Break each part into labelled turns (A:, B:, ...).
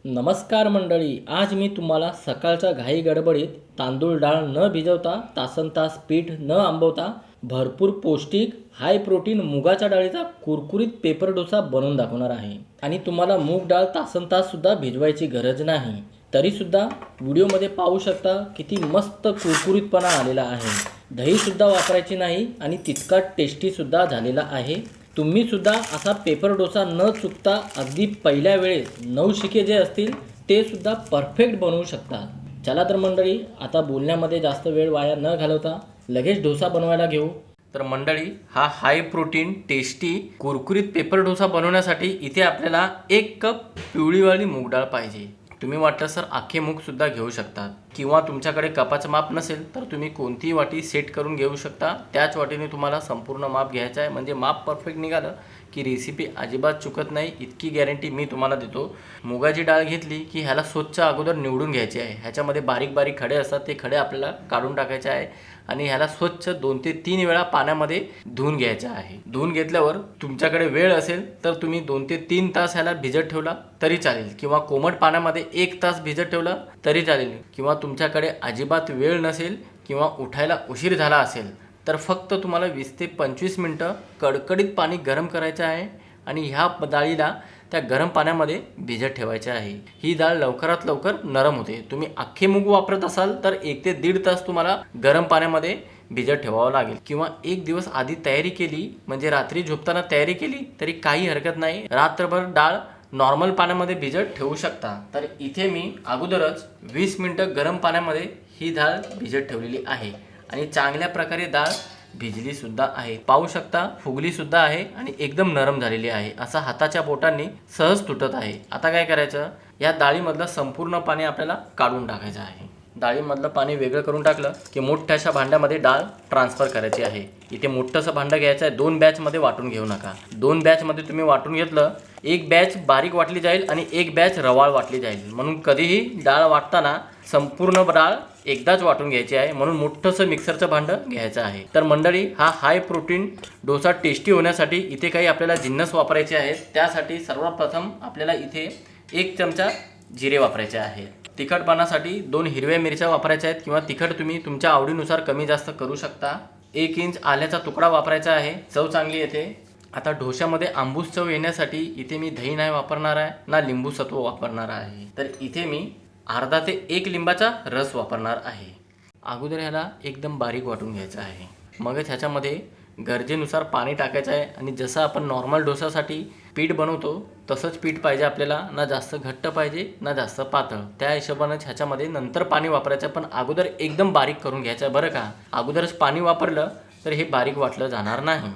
A: नमस्कार मंडळी, आज मी तुम्हाला सकाळच्या घाई गडबडीत तांदूळ डाळ न भिजवता तासनतास पीठ न आंबवता भरपूर पौष्टिक हाय प्रोटीन मुगाच्या डाळीचा कुरकुरीत पेपर डोसा बनवून दाखवणार आहे. आणि तुम्हाला मूग डाळ तासनतास सुद्धा भिजवायची गरज नाही. तरीसुद्धा व्हिडिओमध्ये पाहू शकता किती मस्त कुरकुरीतपणा आलेला आहे. दहीसुद्धा वापरायची नाही आणि तितका टेस्टीसुद्धा झालेला आहे. तुम्हीसुद्धा असा पेपर डोसा न चुकता अगदी पहिल्या वेळेस नवशिके जे असतील ते सुद्धा परफेक्ट बनवू शकता. चला तर मंडळी, आता बोलण्यामध्ये जास्त वेळ वाया न घालवता लगेच डोसा बनवायला घेऊ. तर मंडळी, हा हाय प्रोटीन टेस्टी कुरकुरीत पेपर डोसा बनवण्यासाठी इथे आपल्याला 1 कप पिवळीवाली मूग डाळ पाहिजे. तुम्ही वाटलं सर अख्खे मूगसुद्धा घेऊ शकतात, किंवा तुमच्याकडे कपाचं माप नसेल तर तुम्ही कोणतीही वाटी सेट करून घेऊ शकता. त्याच वाटीने तुम्हाला संपूर्ण माप घ्यायचं आहे. म्हणजे माप परफेक्ट निघालं की रेसिपी अजिबात चुकत नाही, इतकी गॅरंटी मी तुम्हाला देतो. मुगाची डाळ घेतली की ह्याला स्वच्छ अगोदर निवडून घ्यायची आहे. ह्याच्यामध्ये बारीक बारीक खडे असतात, ते खडे आपल्याला काढून टाकायचे आहे. आणि ह्याला स्वच्छ 2 ते 3 वेळा पाण्यामध्ये धुवून घ्यायचं आहे. धुवून घेतल्यावर तुमच्याकडे वेळ असेल तर तुम्ही 2 ते 3 तास ह्याला भिजत ठेवला तरी चालेल, किंवा कोमट पाण्यामध्ये 1 तास भिजत ठेवला तरी चालेल. किंवा तुमच्याकडे अजिबात वेळ नसेल किंवा उठायला उशीर झाला असेल तर फक्त तुम्हाला 20 ते 25 मिनटं कडकडीत पाणी गरम करायचं आहे आणि ह्या डाळीला त्या गरम पाण्यामध्ये भिजत ठेवायचे आहे. ही डाळ लवकरात लवकर नरम होते. तुम्ही अख्खे मूग वापरत असाल तर 1 ते 1.5 तास तुम्हाला गरम पाण्यामध्ये भिजत ठेवावं लागेल. किंवा 1 दिवस आधी तयारी केली, म्हणजे रात्री झोपताना तयारी केली तरी काही हरकत नाही. रात्रभर डाळ नॉर्मल पाण्यामध्ये भिजत ठेवू शकता. तर इथे मी अगोदरच 20 मिनटं गरम पाण्यामध्ये ही डाळ भिजत ठेवलेली आहे आणि चांगल्या प्रकारे डाळ भिजली सुद्धा आहे. पाहू शकता फुगली सुद्धा आहे आणि एकदम नरम झालेली आहे. असा हाताच्या बोटांनी सहज तुटत आहे. आता काय करायचं, या डाळीमधलं संपूर्ण पाणी आपल्याला काढून टाकायचं आहे. डाळीमधलं पाणी वेगळं करून टाकलं की मोठ्याशा भांड्यामध्ये डाळ ट्रान्सफर करायची आहे. इथे मोठंसं भांडं घ्यायचं आहे. 2 बॅचमध्ये वाटून घेऊ नका. 2 बॅचमध्ये तुम्ही वाटून घेतलं, 1 बॅच बारीक वाटली जाईल आणि 1 बॅच रवाळ वाटली जाईल. म्हणून कधीही डाळ वाटताना संपूर्ण डाळ एकदाच वाटून घ्यायची आहे. म्हणून मोठंसं मिक्सरचं भांडं घ्यायचं आहे. तर मंडळी, हा हाय प्रोटीन डोसा टेस्टी होण्यासाठी इथे काही आपल्याला जिन्नस वापरायचे आहेत. त्यासाठी सर्वप्रथम आपल्याला इथे 1 चमचा जिरे वापरायचे आहेत. तिखटपणासाठी 2 हिरव्या मिरच्या वापरायच्या आहेत, किंवा तिखट तुम्ही तुमच्या आवडीनुसार कमी जास्त करू शकता. 1 इंच आल्याचा तुकडा वापरायचा आहे, चव चांगली येते. आता डोश्यामध्ये आंबूस चव येण्यासाठी इथे मी दही नाही वापरणार आहे ना लिंबू सत्व वापरणार आहे. तर इथे मी अर्धा ते 1 लिंबाचा रस वापरणार आहे. अगोदर ह्याला एकदम बारीक वाटून घ्यायचं आहे. मगच ह्याच्यामध्ये गरजेनुसार पाणी टाकायचं आहे. आणि जसं आपण नॉर्मल डोसासाठी पीठ बनवतो तसंच पीठ पाहिजे आपल्याला. ना जास्त घट्ट पाहिजे ना जास्त पातळ. त्या हिशोबानेच ह्याच्यामध्ये नंतर पाणी वापरायचं, पण अगोदर एकदम बारीक करून घ्यायचं आहे बरं का. अगोदरच पाणी वापरलं तर हे बारीक वाटलं जाणार नाही.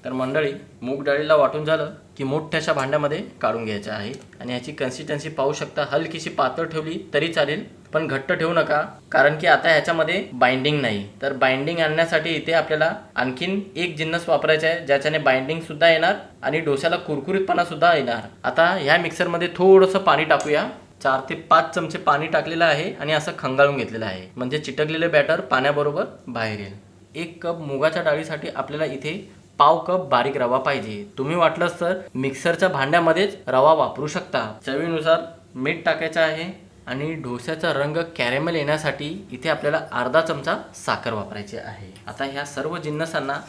A: तर मंडळी, मूग डाळीला वाटून झालं की मोठ्याशा भांड्यामध्ये काढून घ्यायचं आहे. आणि ह्याची कन्सिस्टन्सी पाहू शकता. हलकीशी पातळ ठेवली तरी चालेल, पण घट्ट ठेवू नका, कारण की आता ह्याच्यामध्ये बाइंडिंग नाही. तर बाइंडिंग आणण्यासाठी इथे आपल्याला आणखीन 1 जिन्नस वापरायचा आहे, ज्याच्याने बाइंडिंग सुद्धा येणार आणि डोस्याला कुरकुरीतपणा सुद्धा येणार. आता ह्या मिक्सरमध्ये थोडंसं पाणी टाकूया. 4 ते 5 चमचे पाणी टाकलेलं आहे आणि असं खंगाळून घेतलेलं आहे, म्हणजे चिटकलेलं बॅटर पाण्याबरोबर बाहेर येईल. 1 कप मुगाच्या डाळीसाठी आपल्याला इथे पाव कप बारीक रवा पाहिजे. तुम्ही वाटलंच तर मिक्सरच्या भांड्यामध्येच रवा वापरू शकता. चवीनुसार मीठ टाकायचं आहे आणि डोस्याचा रंग कॅरेमेल येण्यासाठी इथे आपल्याला अर्धा चमचा साखर वापरायची आहे. आता ह्या सर्व जिन्नसांना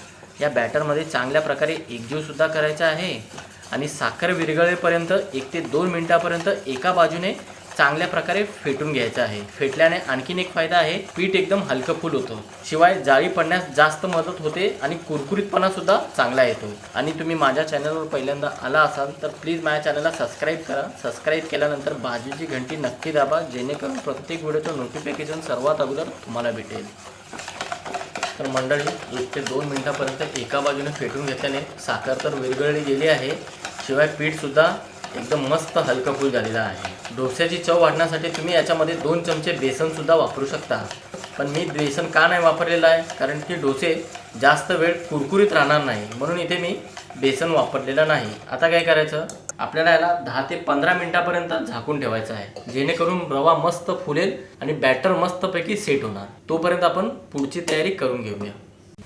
A: या बॅटरमध्ये चांगल्या प्रकारे एकजीवसुद्धा करायचं आहे. आणि साखर विरघळेपर्यंत 1 ते 2 मिनिटापर्यंत एका बाजूने चांगल्या प्रकारे फेटून घ्यायचं आहे. फेटल्याने आणखीन एक फायदा आहे, पीठ एकदम हलकं फुल होतं. शिवाय जाळी पडण्यास जास्त मदत होते आणि कुरकुरीतपणा सुद्धा चांगला येतो. आणि तुम्ही माझ्या चॅनलवर पहिल्यांदा आला असाल तर प्लीज माझ्या चॅनलला सबस्क्राईब करा. सबस्क्राईब केल्यानंतर बाजूची घंटी नक्की दाबा, जेणेकरून प्रत्येक व्हिडिओचं नोटिफिकेशन सर्वात अगोदर तुम्हाला भेटेल. तर मंडळी, 1 ते 2 मिनिटापर्यंत एका बाजूने फेटून घेतल्याने साखर तर विरघळली गेली आहे, शिवाय पीठसुद्धा एकदम मस्त हलकं झालेलं आहे. डोस्याची चव वाढण्यासाठी तुम्ही याच्यामध्ये 2 चमचे बेसनसुद्धा वापरू शकता. पण मी बेसन का नाही वापरलेलं आहे, कारण की डोसे जास्त वेळ कुरकुरीत राहणार नाही, म्हणून इथे मी बेसन वापरलेलं नाही. आता काय करायचं, आपल्याला याला 10 ते 15 मिनिटापर्यंत झाकून ठेवायचं आहे, जेणेकरून रवा मस्त फुलेल आणि बॅटर मस्तपैकी सेट होणार. तोपर्यंत आपण पुढची तयारी करून घेऊया.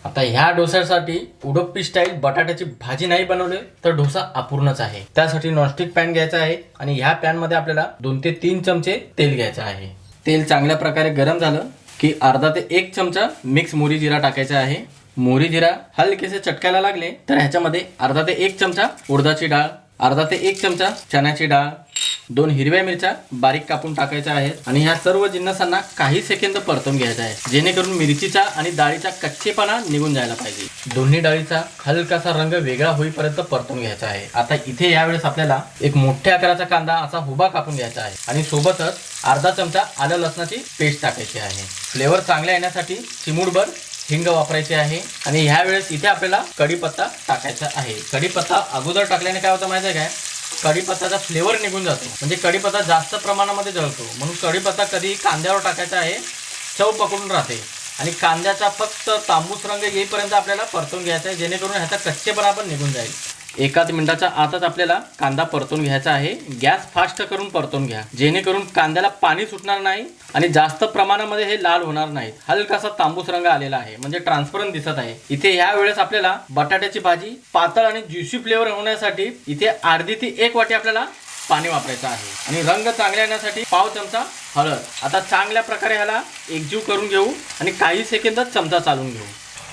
A: आता ह्या डोस्यासाठी उडुपी स्टाईल बटाट्याची भाजी नाही बनवली तर डोसा अपूर्णच आहे. त्यासाठी नॉनस्टिक पॅन घ्यायचा आहे आणि ह्या पॅन मध्ये आपल्याला 2 ते 3 चमचे तेल घ्यायचं आहे. तेल चांगल्या प्रकारे गरम झालं की अर्धा ते 1 चमचा मिक्स मोहरी जिरा टाकायचा आहे. मोहरी जिरा हलकेसे चटकायला लागले तर ह्याच्यामध्ये अर्धा ते 1 चमचा उडदाची डाळ, अर्धा ते 1 चमचा चण्याची डाळ, 2 हिरव्या मिरच्या बारीक कापून टाकायच्या आहेत आणि ह्या सर्व जिन्नसांना काही सेकंद परतून घ्यायचा आहे, जेणेकरून मिरचीचा आणि डाळीचा कच्चेपणा निघून जायला पाहिजे. दोन्ही डाळीचा हलकासा रंग वेगळा होईपर्यंत परतून घ्यायचा आहे. आता इथे यावेळेस आपल्याला एक मोठ्या आकाराचा कांदा असा उभा कापून घ्यायचा आहे आणि सोबतच अर्धा चमचा आलं लसणाची पेस्ट टाकायची आहे. फ्लेवर चांगला येण्यासाठी चिमूटभर हिंग वापरायची आहे आणि ह्या वेळेस इथे आपल्याला कढीपत्ता टाकायचा आहे. कढीपत्ता अगोदर टाकल्याने काय होतं माहिती आहे काय, कढीपत्त्याचा फ्लेवर निघून जातो, म्हणजे कढीपत्ता जास्त प्रमाणामध्ये जळतो. म्हणून कढीपत्ता कधी कांद्यावर टाकायचा आहे, चव पकडून राहते. आणि कांद्याचा फक्त तांबूस रंग येईपर्यंत आपल्याला परतून घ्यायचा आहे, जेणेकरून ह्याचा कच्चेपणा पण निघून जाईल. 1 मिनिटाच्या आतच आपल्याला कांदा परतून घ्यायचा आहे. गॅस फास्ट करून परतून घ्या, जेणेकरून कांद्याला पाणी सुटणार नाही आणि जास्त प्रमाणामध्ये हे लाल होणार नाहीत. हलकासा तांबूस रंग आलेला आहे, म्हणजे ट्रान्सपरंट दिसत आहे. इथे ह्या वेळेस आपल्याला बटाट्याची भाजी पातळ आणि ज्युसी फ्लेवर होण्यासाठी इथे अर्धी ते 1 वाटी आपल्याला पाणी वापरायचं आहे आणि रंग चांगला येण्यासाठी पाव चमचा हळद. आता चांगल्या प्रकारे ह्याला एकजीव करून घेऊ आणि काही सेकंद चमचा चालून घेऊ.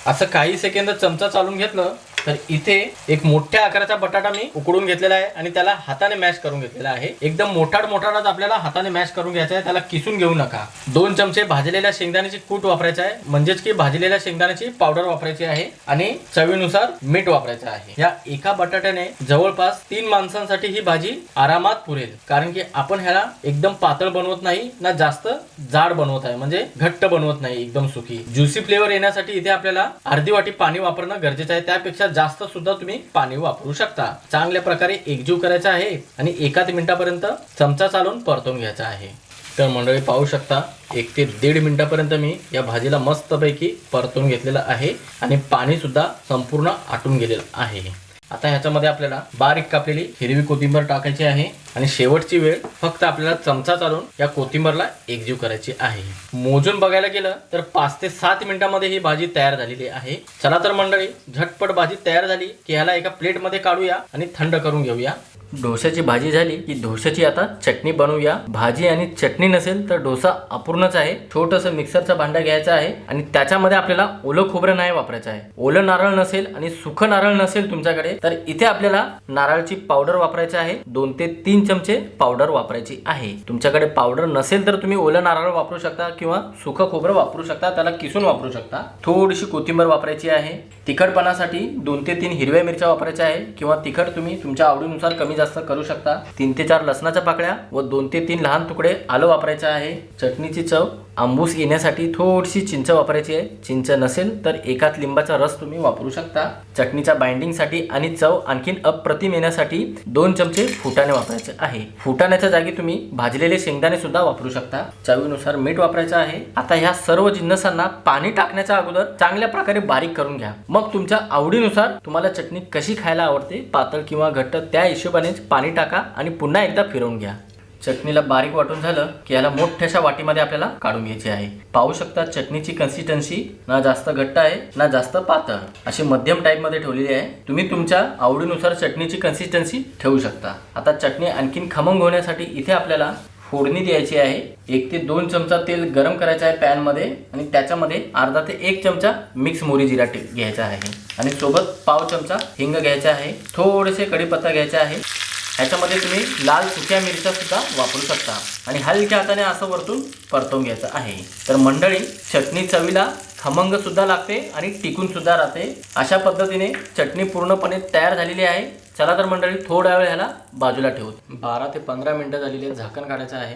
A: असं काही सेकंद चमचा चालून घेतलं तर इथे एक मोठ्या आकाराचा बटाटा मी उकडून घेतलेला आहे आणि त्याला हाताने मॅश करून घेतलेला आहे. एकदम मोठाच आपल्याला हाताने मॅश करून घ्यायचा आहे, त्याला किसून घेऊ नका. 2 चमचे भाजलेल्या शेंगदाण्याची कूट वापरायचा आहे, म्हणजेच की भाजलेल्या शेंगदाण्याची पावडर वापरायची आहे आणि चवीनुसार मीठ वापरायचं आहे. या एका बटाट्याने जवळपास 3 माणसांसाठी ही भाजी आरामात पुरेल, कारण की आपण ह्याला एकदम पातळ बनवत नाही ना जास्त जाड बनवत आहे, म्हणजे घट्ट बनवत नाही, एकदम सुकी. ज्युसी फ्लेवर येण्यासाठी इथे आपल्याला अर्धी वाटी पाणी वापरणं गरजेचं आहे. त्यापेक्षा जास्त सुद्धा तुम्ही पाणी वापरू शकता. चांगल्या प्रकारे एकजीव करायचा आहे आणि 1 मिनिटापर्यंत चमचा चालून परतून घ्यायचा आहे. तर मंडळी पाहू शकता 1 ते 1.5 मिनिटापर्यंत मी या भाजीला मस्तपैकी परतून घेतलेलं आहे आणि पाणी सुद्धा संपूर्ण आटून गेलेलं आहे. आता ह्याच्यामध्ये आपल्याला बारीक कापलेली हिरवी कोथिंबीर टाकायची आहे आणि शेवटची वेळ फक्त आपल्याला चमचा चालून या कोथिंबीरला एकजीव करायची आहे. मोजून बघायला गेलं तर 5 ते 7 मिनिटांमध्ये ही भाजी तयार झालेली आहे. चला तर मंडळी, झटपट भाजी तयार झाली की ह्याला एका प्लेटमध्ये काढूया आणि थंड करून घेऊया. डोश्याची भाजी झाली की डोश्याची आता चटणी बनवूया. भाजी आणि चटणी नसेल तर डोसा अपूर्णच आहे. छोटंसं मिक्सरचा भांडा घ्यायचा आहे आणि त्याच्यामध्ये आपल्याला ओलं खोबरं नाही वापरायचं आहे. ओलं नारळ नसेल आणि सुखं नारळ नसेल तुमच्याकडे तर इथे आपल्याला नारळाची पावडर वापरायची आहे. 2 ते 3 चमचे पावडर वापरायची आहे. तुमच्याकडे पावडर नसेल तर तुम्ही ओलं नारळ वापरू शकता किंवा सुखं खोबरं वापरू शकता, त्याला किसून वापरू शकता. थोडीशी कोथिंबीर वापरायची आहे. तिखटपणासाठी 2 ते 3 हिरव्या मिरच्या वापरायच्या आहे किंवा तिखट तुम्ही तुमच्या आवडीनुसार कमी जास्त करू शकता. 3 ते 4 लसणाच्या पाकळ्या व 2 ते 3 लहान तुकडे आलं वापरायचं आहे. चटणीची चव आंबूस येण्यासाठी थोडीशी चिंच वापरायची आहे. चिंच नसेल तर 1 लिंबाचा रस तुम्ही वापरू शकता. चटणीच्या बाइंडिंगसाठी आणि चव आणखीन अप्रतिम येण्यासाठी 2 चमचे फुटाणे वापरायचे आहे. फुटाण्याच्या जागी तुम्ही भाजलेले शेंगदाणे सुद्धा वापरू शकता. चवीनुसार मीठ वापरायचं आहे. आता ह्या सर्व जिन्नसांना पाणी टाकण्याच्या अगोदर चांगल्या प्रकारे बारीक करून घ्या. मग तुमच्या आवडीनुसार तुम्हाला चटणी कशी खायला आवडते, पातळ किंवा घट्ट, त्या हिशोबाने पाणी टाका आणि पुन्हा एकदा फिरवून घ्या. चटणीला बारीक वाटून झालं की याला मोठ्याशा वाटीमध्ये आपल्याला काढून घ्यायची आहे. पाहू शकता चटणीची कन्सिस्टन्सी ना जास्त घट्ट आहे ना जास्त पातळ, अशी मध्यम टाईपमध्ये ठेवलेली आहे. तुम्ही तुमच्या आवडीनुसार चटणीची कन्सिस्टन्सी ठेवू शकता. आता चटणी आणखीन खमंग होण्यासाठी इथे आपल्याला फोडणी द्यायची आहे. 1 ते 2 चमचा तेल गरम करायचं आहे पॅनमध्ये आणि त्याच्यामध्ये अर्धा ते 1 चमचा मिक्स मोहरी जिरा घ्यायचा आहे आणि सोबत पाव चमचा हिंग घ्यायचा आहे. थोडेसे कढीपत्ता घ्यायचा आहे. ह्याच्यामध्ये तुम्ही लाल सुक्या मिरच्या सुद्धा वापरू शकता आणि हलक्या हाताने असं वरतून परतवून घ्यायचं आहे. तर मंडळी, चटणी चवीला खमंग सुद्धा लागते आणि टिकून सुद्धा राहते. अशा पद्धतीने चटणी पूर्णपणे तयार झालेली आहे. चला तर मंडळी, थोडा वेळ ह्याला बाजूला ठेवू. 12 ते 15 मिनिटं झालेली आहे. झाकण काढायचं आहे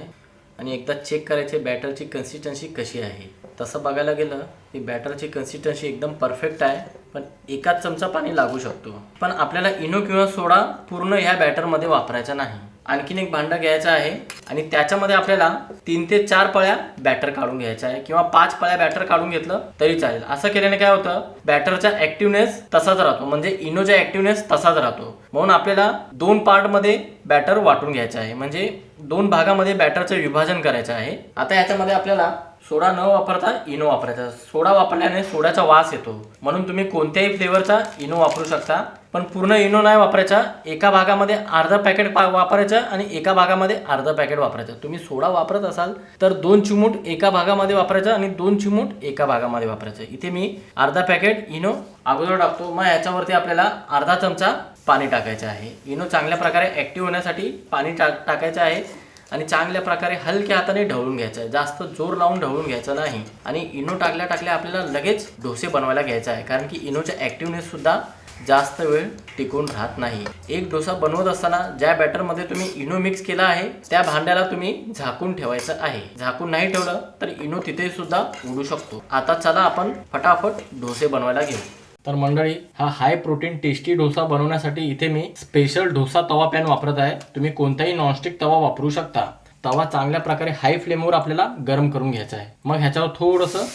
A: आणि एकदा चेक करायचे बॅटरची कन्सिस्टन्सी कशी आहे. तसं बघायला गेलं की बॅटरची कन्सिस्टन्सी एकदम परफेक्ट आहे, पण 1 चमचा पाणी लागू शकतो. पण आपल्याला इनो किंवा सोडा पूर्ण ह्या बॅटरमध्ये वापरायचा नाही. आणखीन एक भांडं घ्यायचं आहे आणि त्याच्यामध्ये आपल्याला 3 ते 4 पळ्या बॅटर काढून घ्यायचा आहे किंवा 5 पळ्या बॅटर काढून घेतलं तरी चालेल. असं केल्याने काय होतं, बॅटरचा ॲक्टिव्हनेस तसाच राहतो, म्हणजे इनोचा ॲक्टिव्हनेस तसाच राहतो. म्हणून आपल्याला 2 पार्टमध्ये बॅटर वाटून घ्यायचं आहे, म्हणजे 2 भागामध्ये बॅटरचं विभाजन करायचं आहे. आता याच्यामध्ये आपल्याला सोडा न वापरता इनो वापरायचा. सोडा वापरल्याने सोड्याचा वास येतो, म्हणून तुम्ही कोणत्याही फ्लेवरचा इनो वापरू शकता. पण पूर्ण इनो नाही वापरायचा. एका भागामध्ये अर्धा पॅकेट वापरायचं आणि एका भागामध्ये अर्धा पॅकेट वापरायचं. तुम्ही सोडा वापरत असाल तर 2 चिमूट एका भागामध्ये वापरायचं आणि 2 चिमूट एका भागामध्ये वापरायचं. इथे मी अर्धा पॅकेट इनो अगोदर टाकतो. मग याच्यावरती आपल्याला अर्धा चमचा पाणी टाकायचं आहे. इनो चांगल्या प्रकारे ॲक्टिव्ह होण्यासाठी पाणी टाकायचं आहे आणि चांगल्या प्रकारे हलक्या हाताने ढवळून घ्यायचं आहे. जास्त जोर लावून ढवळून घ्यायचं नाही. आणि इनो टाकल्या आपल्याला लगेच डोसे बनवायला घ्यायचा आहे, कारण की इनोचा ॲक्टिव्हनेस सुद्धा जास्त वेळ टिकून राहत नाही. एक डोसा बनवत असताना ज्या बॅटरमध्ये तुम्ही इनो मिक्स केला आहे त्या भांड्याला तुम्ही झाकून ठेवायचं आहे. झाकून नाही ठेवलं तर इनो तिथे सुद्धा उडू शकतो. आता चला आपण फटाफट डोसे बनवायला घेऊ. तर मंडळी, हा हाय प्रोटीन टेस्टी डोसा बनवण्यासाठी इथे मी स्पेशल डोसा तवा पॅन वापरत आहे. तुम्ही कोणताही नॉनस्टिक तवा वापरू शकता. तवा चांगल्या प्रकारे हाय फ्लेमवर आपल्याला गरम करून घ्यायचा आहे. मग ह्याच्यावर थोडंसं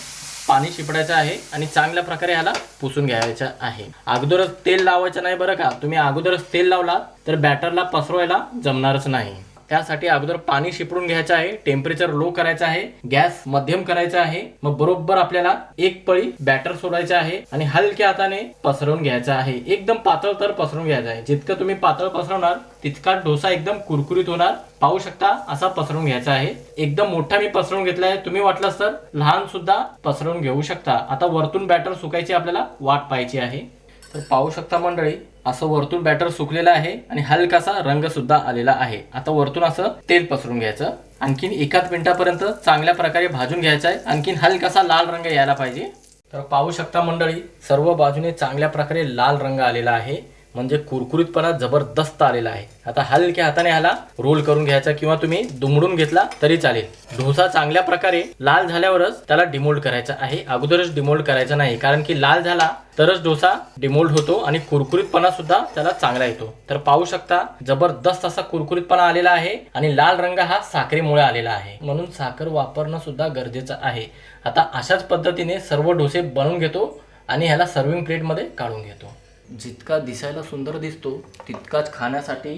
A: पाणी शिपडायचं आहे आणि चांगल्या प्रकारे ह्याला पुसून घ्यायचं आहे. अगोदरच तेल लावायचं नाही बरं का. तुम्ही अगोदरच तेल लावला तर बॅटरला पसरवायला जमणारच नाही. त्यासाठी अगोदर पाणी शिपडून घ्यायचं आहे. टेम्परेचर लो करायचं आहे. गॅस मध्यम करायचा आहे. मग बरोबर आपल्याला एक पळी बॅटर सोडायचं आहे आणि हलक्या हाताने पसरवून घ्यायचं आहे. एकदम पातळ तर पसरवून घ्यायचं आहे. जितकं तुम्ही पातळ पसरवणार तितका डोसा एकदम कुरकुरीत होणार. पाहू शकता असा पसरवून घ्यायचा आहे. एकदम मोठा मी पसरवून घेतला आहे. तुम्ही वाटलंच तर लहान सुद्धा पसरवून घेऊ शकता. आता वरतून बॅटर सुकायची आपल्याला वाट पाहायची आहे. तर पाहू शकता मंडळी, असं वरतून बॅटर सुकलेलं आहे आणि हलकासा रंग सुद्धा आलेला आहे. आता वरतून असं तेल पसरून घ्यायचं. आणखीन 1 मिनिटापर्यंत चांगल्या प्रकारे भाजून घ्यायचं आहे. आणखीन हलकासा लाल रंग यायला पाहिजे. तर पाहू शकता मंडळी, सर्व बाजूने चांगल्या प्रकारे लाल रंग आलेला आहे, म्हणजे कुरकुरीतपणा जबरदस्त आलेला आहे. आता हलक्या हाताने ह्याला रोल करून घ्यायचा किंवा तुम्ही दुमडून घेतला तरी चालेल. डोसा चांगल्या प्रकारे लाल झाल्यावरच त्याला डिमोल्ड करायचा आहे. अगोदरच डिमोल्ड करायचा नाही, कारण की लाल झाला तरच डोसा डिमोल्ड होतो आणि कुरकुरीतपणा सुद्धा त्याला चांगला येतो. तर पाहू शकता जबरदस्त असा कुरकुरीतपणा आलेला आहे आणि लाल रंग हा साखरेमुळे आलेला आहे, म्हणून साखर वापरणं सुद्धा गरजेचं आहे. आता अशाच पद्धतीने सर्व डोसे बनवून घेतो आणि ह्याला सर्विंग प्लेटमध्ये काढून घेतो. जितका दिसायला सुंदर दिसतो तितकाच खाण्यासाठी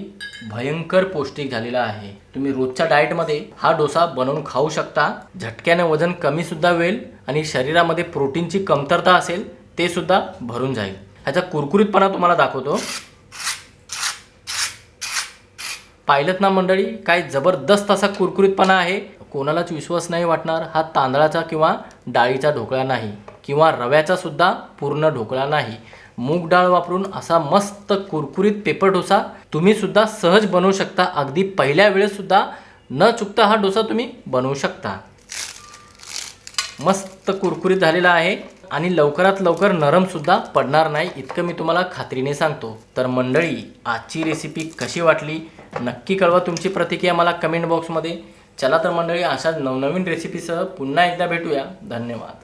A: भयंकर पौष्टिक झालेला आहे. तुम्ही रोजच्या डाएटमध्ये हा डोसा बनवून खाऊ शकता. झटक्याने वजन कमी सुद्धा होईल आणि शरीरामध्ये प्रोटीनची कमतरता असेल ते सुद्धा भरून जाईल. ह्याचा कुरकुरीतपणा तुम्हाला दाखवतो. पाहिलंत ना मंडळी, काय जबरदस्त असा कुरकुरीतपणा आहे. कोणालाच विश्वास नाही वाटणार हा तांदळाचा किंवा डाळीचा ढोकळा नाही किंवा रव्याचा सुद्धा पूर्ण ढोकळा नाही. मूग डाळ वापरून असा मस्त कुरकुरीत पेपर डोसा तुम्ही सुद्धा सहज बनवू शकता. अगदी पहिल्या वेळेस सुद्धा न चुकता हा डोसा तुम्ही बनवू शकता. मस्त कुरकुरीत झालेला आहे आणि लवकरात लवकर नरम सुद्धा पडणार नाही, इतकं मी तुम्हाला खात्रीने सांगतो. तर मंडळी, आजची रेसिपी कशी वाटली नक्की कळवा तुमची प्रतिक्रिया मला कमेंट बॉक्समध्ये. चला तर मंडळी, अशाच नवनवीन रेसिपीसह पुन्हा एकदा भेटूया. धन्यवाद.